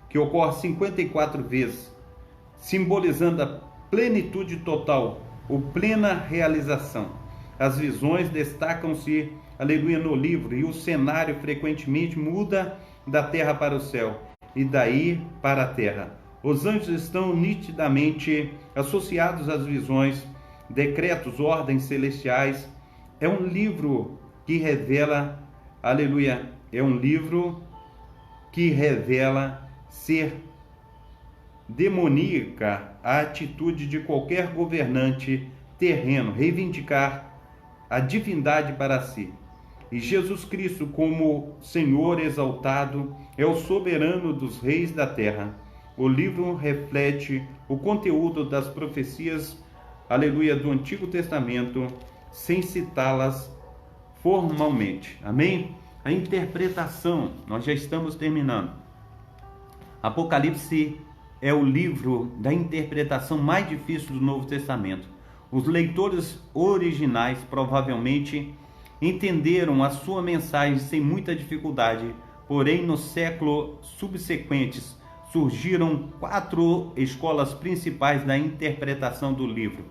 que ocorre 54 vezes, simbolizando a plenitude total, ou plena realização. As visões destacam-se, aleluia, no livro, e o cenário frequentemente muda da terra para o céu e daí para a terra. Os anjos estão nitidamente associados às visões, decretos, ordens celestiais. É um livro que revela, aleluia, é um livro que revela ser demoníaca a atitude de qualquer governante terreno, reivindicar a divindade para si. E Jesus Cristo, como Senhor exaltado, é o soberano dos reis da terra. O livro reflete o conteúdo das profecias, aleluia, do Antigo Testamento, sem citá-las formalmente. Amém? A interpretação, nós já estamos terminando. Apocalipse é o livro da interpretação mais difícil do Novo Testamento. Os leitores originais provavelmente entenderam a sua mensagem sem muita dificuldade, porém nos séculos subsequentes surgiram 4 escolas principais da interpretação do livro.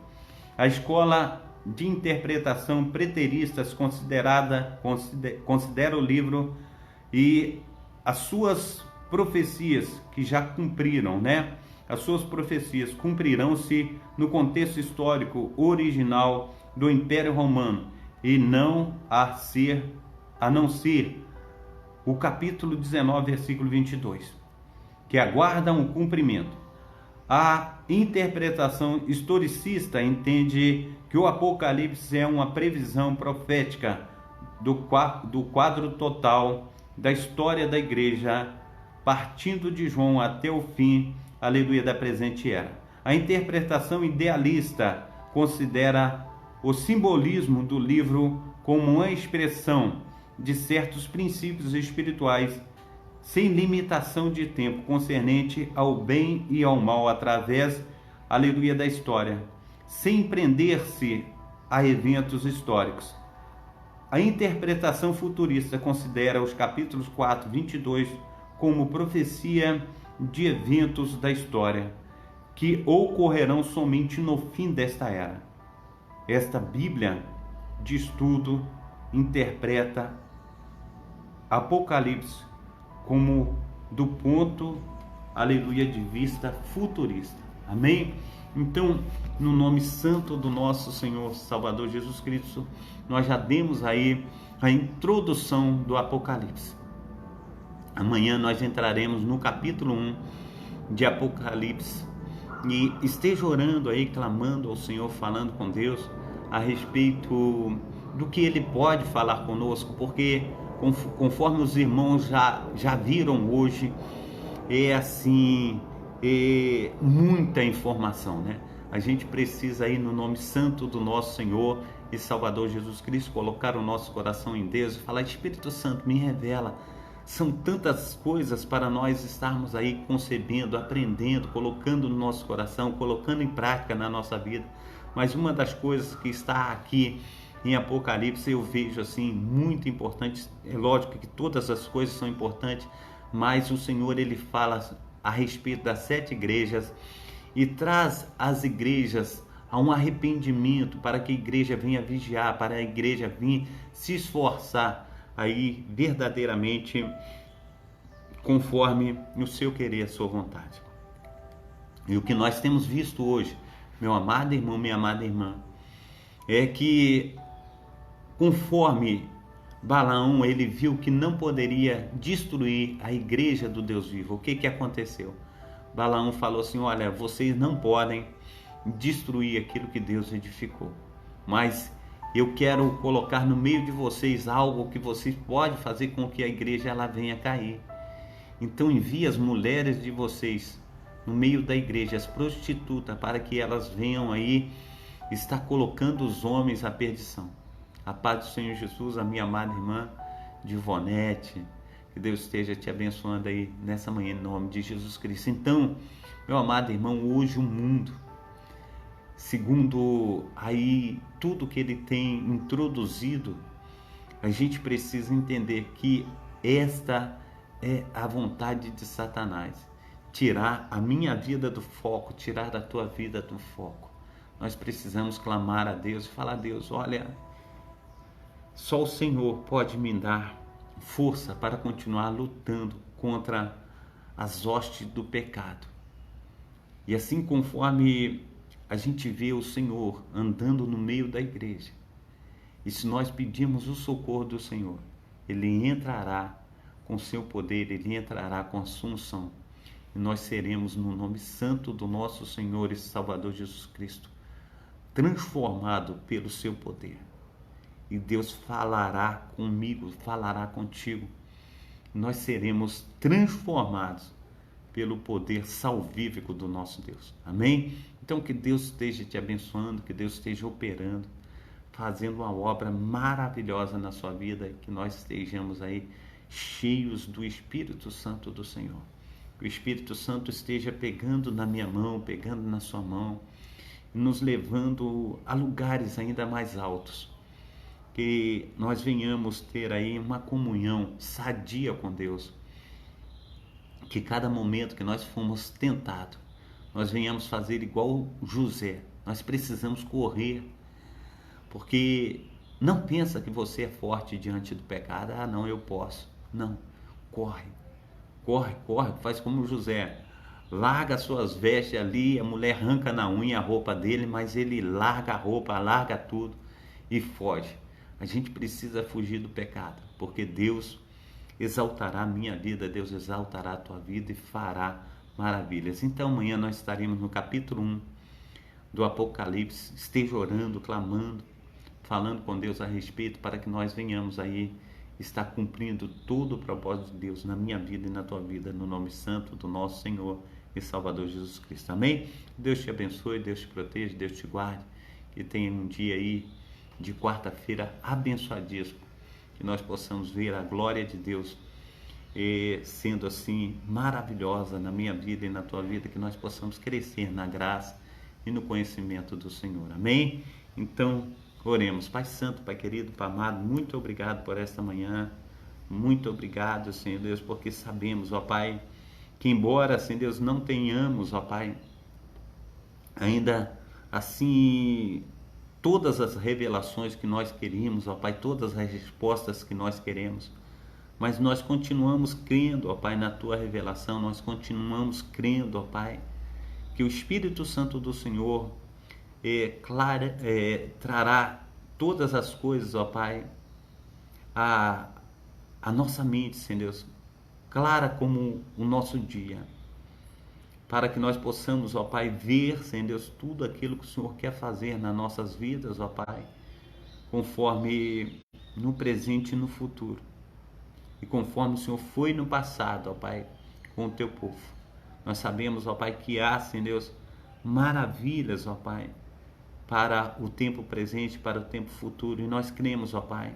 A escola de interpretação preteristas considera o livro e as suas profecias que já cumpriram, as suas profecias cumprirão-se no contexto histórico original do Império Romano, e não a não ser o capítulo 19, versículo 22, que aguardam o cumprimento. A interpretação historicista entende que o Apocalipse é uma previsão profética do quadro total da história da igreja, partindo de João até o fim, aleluia, da presente era. A interpretação idealista considera o simbolismo do livro como uma expressão de certos princípios espirituais sem limitação de tempo, concernente ao bem e ao mal através, aleluia, da história, sem prender-se a eventos históricos. A interpretação futurista considera os capítulos 4, 22 como profecia de eventos da história que ocorrerão somente no fim desta era. Esta Bíblia de estudo interpreta Apocalipse como do ponto, aleluia, de vista futurista. Amém? Então, no nome santo do nosso Senhor Salvador Jesus Cristo, nós já demos aí a introdução do Apocalipse. Amanhã nós entraremos no capítulo 1 de Apocalipse, e esteja orando aí, clamando ao Senhor, falando com Deus a respeito do que Ele pode falar conosco, porque conforme os irmãos já viram hoje, muita informação, né? A gente precisa aí, no nome santo do nosso Senhor e Salvador Jesus Cristo, colocar o nosso coração em Deus e falar: Espírito Santo, me revela. São tantas coisas para nós estarmos aí concebendo, aprendendo, colocando no nosso coração, colocando em prática na nossa vida. Mas uma das coisas que está aqui em Apocalipse, eu vejo assim muito importante. É lógico que todas as coisas são importantes, mas o Senhor, Ele fala a respeito das 7 igrejas e traz as igrejas a um arrependimento, para que a igreja venha vigiar, para a igreja vir se esforçar aí verdadeiramente conforme o seu querer, a sua vontade. E o que nós temos visto hoje, meu amado irmão, minha amada irmã, é que conforme Balaão, ele viu que não poderia destruir a igreja do Deus vivo, o que aconteceu? Balaão falou assim: olha, vocês não podem destruir aquilo que Deus edificou, mas eu quero colocar no meio de vocês algo que vocês podem fazer com que a igreja ela venha cair. Então envie as mulheres de vocês no meio da igreja, as prostitutas, para que elas venham aí estar colocando os homens à perdição. A paz do Senhor Jesus, a minha amada irmã Divonete, que Deus esteja te abençoando aí nessa manhã, em nome de Jesus Cristo. Então, meu amado irmão, hoje o mundo, segundo aí tudo que ele tem introduzido, a gente precisa entender que esta é a vontade de Satanás, tirar a minha vida do foco, tirar a tua vida do foco. Nós precisamos clamar a Deus e falar: Deus, olha, só o Senhor pode me dar força para continuar lutando contra as hostes do pecado. E assim, conforme a gente vê o Senhor andando no meio da igreja, e se nós pedirmos o socorro do Senhor, Ele entrará com seu poder, Ele entrará com a sua unção, e nós seremos, no nome santo do nosso Senhor e Salvador Jesus Cristo, transformado pelo seu poder. E Deus falará comigo, falará contigo. Nós seremos transformados pelo poder salvífico do nosso Deus. Amém? Então que Deus esteja te abençoando, que Deus esteja operando, fazendo uma obra maravilhosa na sua vida, que nós estejamos aí cheios do Espírito Santo do Senhor. Que o Espírito Santo esteja pegando na minha mão, pegando na sua mão, nos levando a lugares ainda mais altos. Que nós venhamos ter aí uma comunhão sadia com Deus. Que cada momento que nós fomos tentados, nós venhamos fazer igual José. Nós precisamos correr, porque não pensa que você é forte diante do pecado. Não, eu posso. Não, corre, faz como José. larga as suas vestes ali, a mulher arranca na unha a roupa dele, mas ele larga a roupa, larga tudo e foge. A gente precisa fugir do pecado, porque Deus exaltará a minha vida, Deus exaltará a tua vida e fará maravilhas. Então amanhã nós estaremos no capítulo 1 do Apocalipse. Esteja orando, clamando, falando com Deus a respeito, para que nós venhamos aí estar cumprindo todo o propósito de Deus na minha vida e na tua vida, no nome santo do nosso Senhor e Salvador Jesus Cristo. Amém? Deus te abençoe, Deus te proteja, Deus te guarde, que tenha um dia aí de quarta-feira abençoadíssimo, que nós possamos ver a glória de Deus sendo assim maravilhosa na minha vida e na tua vida, que nós possamos crescer na graça e no conhecimento do Senhor. Amém? Então, oremos. Pai Santo, Pai querido, Pai amado, muito obrigado por esta manhã. Muito obrigado, Senhor Deus, porque sabemos, ó Pai, que embora, Senhor Deus, não tenhamos, ó Pai, ainda assim todas as revelações que nós queríamos, ó Pai, todas as respostas que nós queremos, mas nós continuamos crendo, ó Pai, na Tua revelação, nós continuamos crendo, ó Pai, que o Espírito Santo do Senhor trará todas as coisas, ó Pai, a nossa mente, Senhor Deus, clara como o nosso dia, para que nós possamos, ó Pai, ver, Senhor Deus, tudo aquilo que o Senhor quer fazer nas nossas vidas, ó Pai, conforme no presente e no futuro, e conforme o Senhor foi no passado, ó Pai, com o Teu povo. Nós sabemos, ó Pai, que há, Senhor Deus, maravilhas, ó Pai, para o tempo presente, para o tempo futuro, e nós cremos, ó Pai,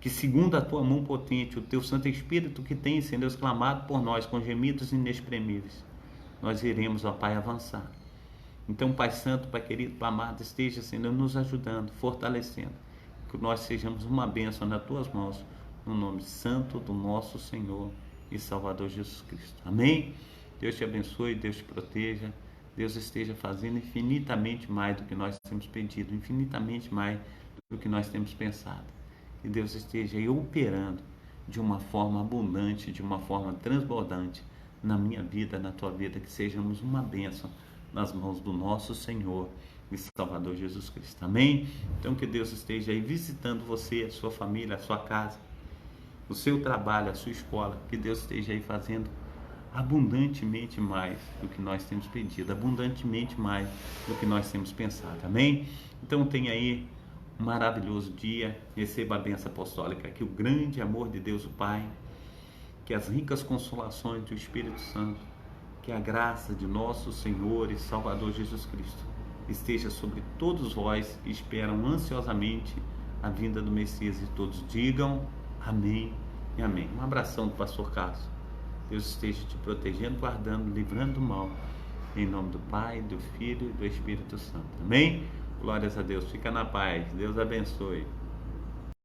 que segundo a Tua mão potente, o Teu Santo Espírito que tem, Senhor Deus, clamado por nós com gemidos inexprimíveis, nós iremos, ó Pai, avançar. Então, Pai Santo, Pai querido, Pai amado, esteja, Senhor, nos ajudando, fortalecendo, que nós sejamos uma bênção nas Tuas mãos, no nome santo do nosso Senhor e Salvador Jesus Cristo. Amém? Deus te abençoe, Deus te proteja, Deus esteja fazendo infinitamente mais do que nós temos pedido, infinitamente mais do que nós temos pensado. Que Deus esteja aí operando de uma forma abundante, de uma forma transbordante na minha vida, na tua vida, que sejamos uma bênção nas mãos do nosso Senhor e Salvador Jesus Cristo. Amém? Então que Deus esteja aí visitando você, a sua família, a sua casa, o seu trabalho, a sua escola, que Deus esteja aí fazendo abundantemente mais do que nós temos pedido, abundantemente mais do que nós temos pensado. Amém? Então tenha aí um maravilhoso dia, receba a bênção apostólica, que o grande amor de Deus o Pai, que as ricas consolações do Espírito Santo, que a graça de nosso Senhor e Salvador Jesus Cristo esteja sobre todos vós que esperam ansiosamente a vinda do Messias, e todos digam amém e amém. Um abração do pastor Carlos. Deus esteja te protegendo, guardando, livrando do mal, em nome do Pai, do Filho e do Espírito Santo. Amém? Glórias a Deus. Fica na paz. Deus abençoe.